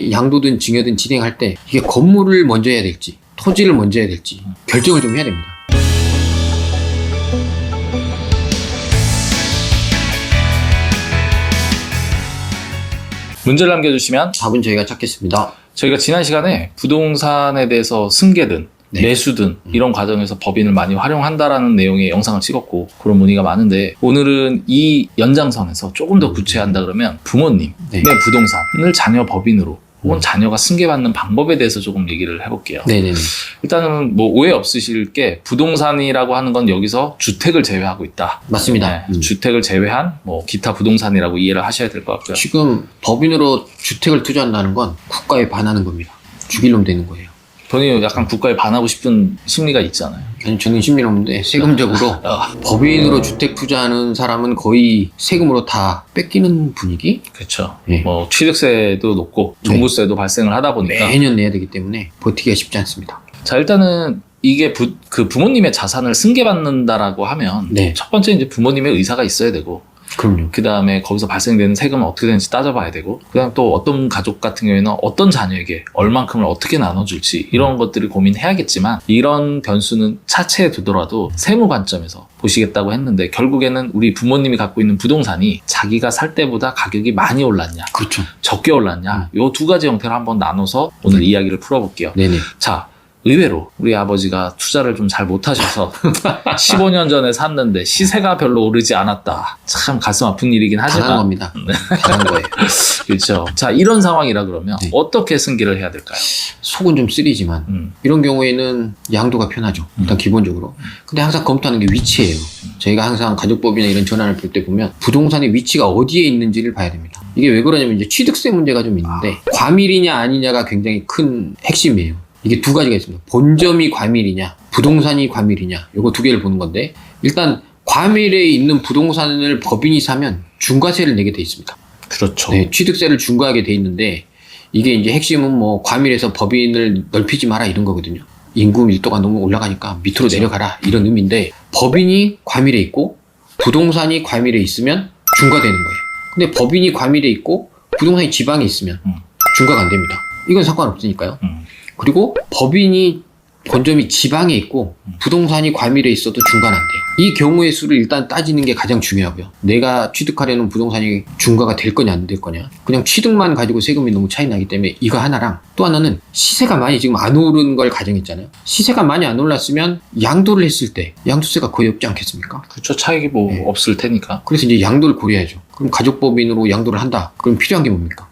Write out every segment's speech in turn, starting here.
부모님의 양도든 증여든 진행할 때 이게 건물을 먼저 해야 될지 토지를 먼저 해야 될지 결정을 좀 해야 됩니다. 문제를 남겨주시면 답은 저희가 찾겠습니다. 저희가 지난 시간에 부동산에 대해서 승계든 네. 매수든 이런 과정에서 법인을 많이 활용한다라는 내용의 영상을 찍었고 그런 문의가 많은데 오늘은 이 연장선에서 조금 더 구체한다 그러면 부모님의 네. 부동산을 자녀 법인으로 혹은 자녀가 승계받는 방법에 대해서 조금 얘기를 해볼게요. 네네네. 일단은 뭐 오해 없으실 게 부동산이라고 하는 건 여기서 주택을 제외하고 있다. 맞습니다. 네, 주택을 제외한 뭐 기타 부동산이라고 이해를 하셔야 될 것 같고요. 지금 법인으로 주택을 투자한다는 건 국가에 반하는 겁니다. 죽일 놈 되는 거예요. 본인이 약간 국가에 반하고 싶은 심리가 있잖아요. 아니, 저는 심리는 없는데 세금적으로 법인으로 주택 투자하는 사람은 거의 세금으로 다 뺏기는 분위기? 그렇죠. 네. 뭐 취득세도 높고 종부세도 발생을 하다 보니까 매년 내야 되기 때문에 버티기가 쉽지 않습니다. 자 일단은 이게 그 부모님의 자산을 승계받는다라고 하면 네. 첫 번째 이제 부모님의 의사가 있어야 되고 그럼요. 그 다음에 거기서 발생되는 세금은 어떻게 되는지 따져봐야 되고 그 다음 또 어떤 가족 같은 경우에는 어떤 자녀에게 얼만큼을 어떻게 나눠줄지 이런 것들을 고민해야겠지만 이런 변수는 차치해 두더라도 세무 관점에서 보시겠다고 했는데 결국에는 우리 부모님이 갖고 있는 부동산이 자기가 살 때보다 가격이 많이 올랐냐 그렇죠. 적게 올랐냐 요 두 가지 형태로 한번 나눠서 오늘 이야기를 풀어볼게요. 네네. 자 의외로 우리 아버지가 투자를 좀 잘 못하셔서 15년 전에 샀는데 시세가 별로 오르지 않았다. 참 가슴 아픈 일이긴 하지만 당한 겁니다. 당한 거예요. 그렇죠. 자 이런 상황이라 그러면 네. 어떻게 승계를 해야 될까요? 속은 좀 쓰리지만 이런 경우에는 양도가 편하죠. 일단 기본적으로. 근데 항상 검토하는 게 위치예요. 저희가 항상 가족법이나 이런 전환을 볼 때 보면 부동산의 위치가 어디에 있는지를 봐야 됩니다. 이게 왜 그러냐면 이제 취득세 문제가 좀 있는데 과밀이냐 아니냐가 굉장히 큰 핵심이에요. 이게 두 가지가 있습니다. 본점이 과밀이냐, 부동산이 과밀이냐, 요거 두 개를 보는 건데, 일단 과밀에 있는 부동산을 법인이 사면 중과세를 내게 돼 있습니다. 그렇죠. 네, 취득세를 중과하게 돼 있는데, 이게 이제 핵심은 뭐 과밀에서 법인을 넓히지 마라 이런 거거든요. 인구 밀도가 너무 올라가니까 밑으로 내려가라 이런 의미인데, 법인이 과밀에 있고 부동산이 과밀에 있으면 중과되는 거예요. 근데 법인이 과밀에 있고 부동산이 지방에 있으면 중과가 안 됩니다. 이건 상관없으니까요. 그리고 법인이 본점이 지방에 있고 부동산이 과밀에 있어도 중과는 안 돼요. 이 경우의 수를 일단 따지는 게 가장 중요하고요. 내가 취득하려는 부동산이 중과가 될 거냐 안 될 거냐. 그냥 취득만 가지고 세금이 너무 차이 나기 때문에 이거 하나랑 또 하나는 시세가 많이 지금 안 오른 걸 가정했잖아요. 시세가 많이 안 올랐으면 양도를 했을 때 양도세가 거의 없지 않겠습니까? 그렇죠. 차익이 뭐 네. 없을 테니까. 그래서 이제 양도를 고려해야죠. 그럼 가족법인으로 양도를 한다. 그럼 필요한 게 뭡니까?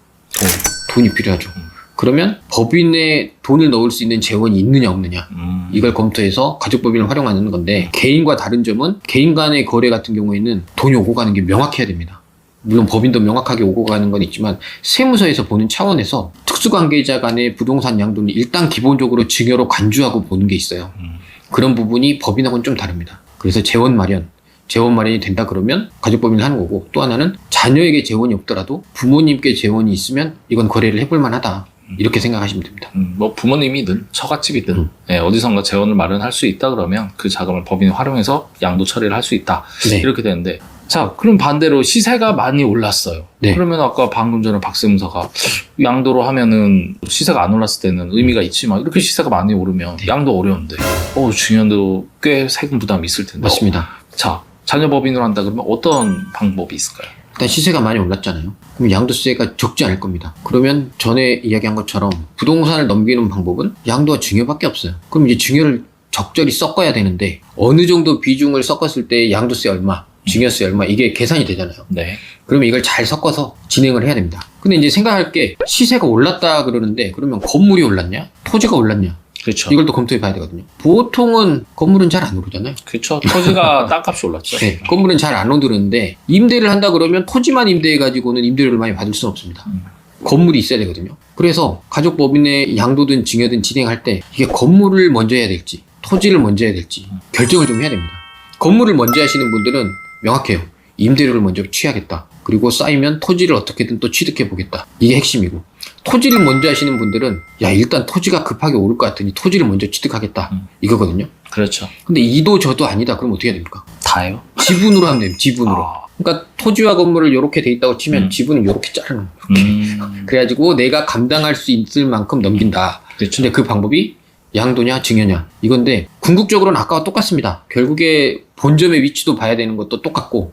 돈이 필요하죠. 그러면 법인에 돈을 넣을 수 있는 재원이 있느냐 없느냐 이걸 검토해서 가족법인을 활용하는 건데 개인과 다른 점은 개인 간의 거래 같은 경우에는 돈이 오고 가는 게 명확해야 됩니다. 물론 법인도 명확하게 오고 가는 건 있지만 세무서에서 보는 차원에서 특수관계자 간의 부동산 양도는 일단 기본적으로 증여로 간주하고 보는 게 있어요. 그런 부분이 법인하고는 좀 다릅니다. 그래서 재원 마련이 된다 그러면 가족법인을 하는 거고 또 하나는 자녀에게 재원이 없더라도 부모님께 재원이 있으면 이건 거래를 해볼 만하다. 이렇게 생각하시면 됩니다. 뭐 부모님이든 처갓집이든 네, 어디선가 재원을 마련할 수 있다 그러면 그 자금을 법인에 활용해서 양도 처리를 할 수 있다. 네. 이렇게 되는데 자 그럼 반대로 시세가 많이 올랐어요. 네. 그러면 아까 방금 전에 박세무사가 양도로 하면은 시세가 안 올랐을 때는 의미가 있지만 이렇게 시세가 많이 오르면 양도 어려운데 중요한데도 꽤 세금 부담이 있을 텐데 맞습니다. 자 자녀 법인으로 한다 그러면 어떤 방법이 있을까요? 일단 시세가 많이 올랐잖아요. 그럼 양도세가 적지 않을 겁니다. 그러면 전에 이야기한 것처럼 부동산을 넘기는 방법은 양도와 증여밖에 없어요. 그럼 이제 증여를 적절히 섞어야 되는데 어느 정도 비중을 섞었을 때 양도세 얼마, 증여세 얼마 이게 계산이 되잖아요. 네. 그러면 이걸 잘 섞어서 진행을 해야 됩니다. 근데 이제 생각할 게 시세가 올랐다 그러는데 그러면 건물이 올랐냐? 토지가 올랐냐? 그렇죠. 이걸 또 검토해 봐야 되거든요. 보통은 건물은 잘 안 오르잖아요. 그렇죠. 토지가 땅값이 올랐죠. 네, 건물은 잘 안 오르는데 임대를 한다 그러면 토지만 임대해가지고는 임대료를 많이 받을 수는 없습니다. 건물이 있어야 되거든요. 그래서 가족법인의 양도든 증여든 진행할 때 이게 건물을 먼저 해야 될지 토지를 먼저 해야 될지 결정을 좀 해야 됩니다. 건물을 먼저 하시는 분들은 명확해요. 임대료를 먼저 취하겠다. 그리고 쌓이면 토지를 어떻게든 또 취득해 보겠다. 이게 핵심이고 토지를 먼저 하시는 분들은 야 일단 토지가 급하게 오를 것 같으니 토지를 먼저 취득하겠다. 이거거든요. 그렇죠. 근데 이도 저도 아니다. 그럼 어떻게 해야 됩니까? 다예요? 지분으로 하면 돼요. 지분으로. 그러니까 토지와 건물을 이렇게 돼 있다고 치면 지분은 이렇게 자르는 거예요. 그래가지고 내가 감당할 수 있을 만큼 넘긴다. 그렇죠. 근데 그 방법이 양도냐 증여냐 이건데 궁극적으로는 아까와 똑같습니다. 결국에 본점의 위치도 봐야 되는 것도 똑같고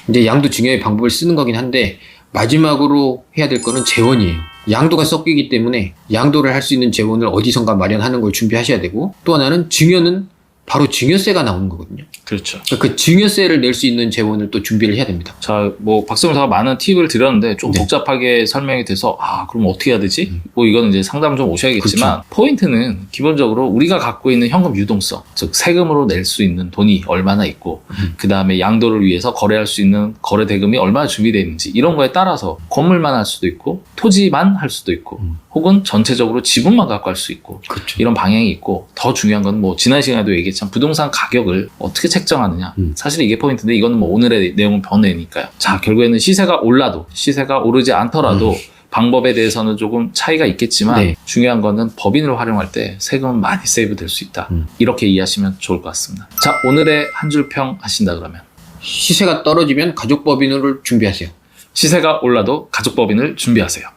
이제 양도 증여의 방법을 쓰는 거긴 한데 마지막으로 해야 될 거는 재원이에요. 양도가 섞이기 때문에 양도를 할 수 있는 재원을 어디선가 마련하는 걸 준비하셔야 되고 또 하나는 증여는 바로 증여세가 나오는 거거든요. 그렇죠. 그러니까 그 증여세를 낼 수 있는 재원을 또 준비를 해야 됩니다. 자, 뭐 박사님사가 많은 팁을 드렸는데 좀 네. 복잡하게 설명이 돼서 그럼 어떻게 해야 되지? 뭐 이거는 이제 상담 좀 오셔야겠지만 그렇죠. 포인트는 기본적으로 우리가 갖고 있는 현금 유동성, 즉 세금으로 낼 수 있는 돈이 얼마나 있고 그 다음에 양도를 위해서 거래할 수 있는 거래 대금이 얼마나 준비되어 있는지 이런 거에 따라서 건물만 할 수도 있고 토지만 할 수도 있고 혹은 전체적으로 지분만 갖고 할 수 있고 그렇죠. 이런 방향이 있고 더 중요한 건 뭐 지난 시간에도 얘기했지만 부동산 가격을 어떻게 책정하느냐 사실 이게 포인트인데 이거는 뭐 오늘의 내용은 변해니까요. 자, 결국에는 시세가 올라도 시세가 오르지 않더라도 방법에 대해서는 조금 차이가 있겠지만 네. 중요한 거는 법인을 활용할 때 세금은 많이 세이브 될 수 있다. 이렇게 이해하시면 좋을 것 같습니다. 자, 오늘의 한 줄 평 하신다 그러면 시세가 떨어지면 가족법인을 준비하세요. 시세가 올라도 가족법인을 준비하세요.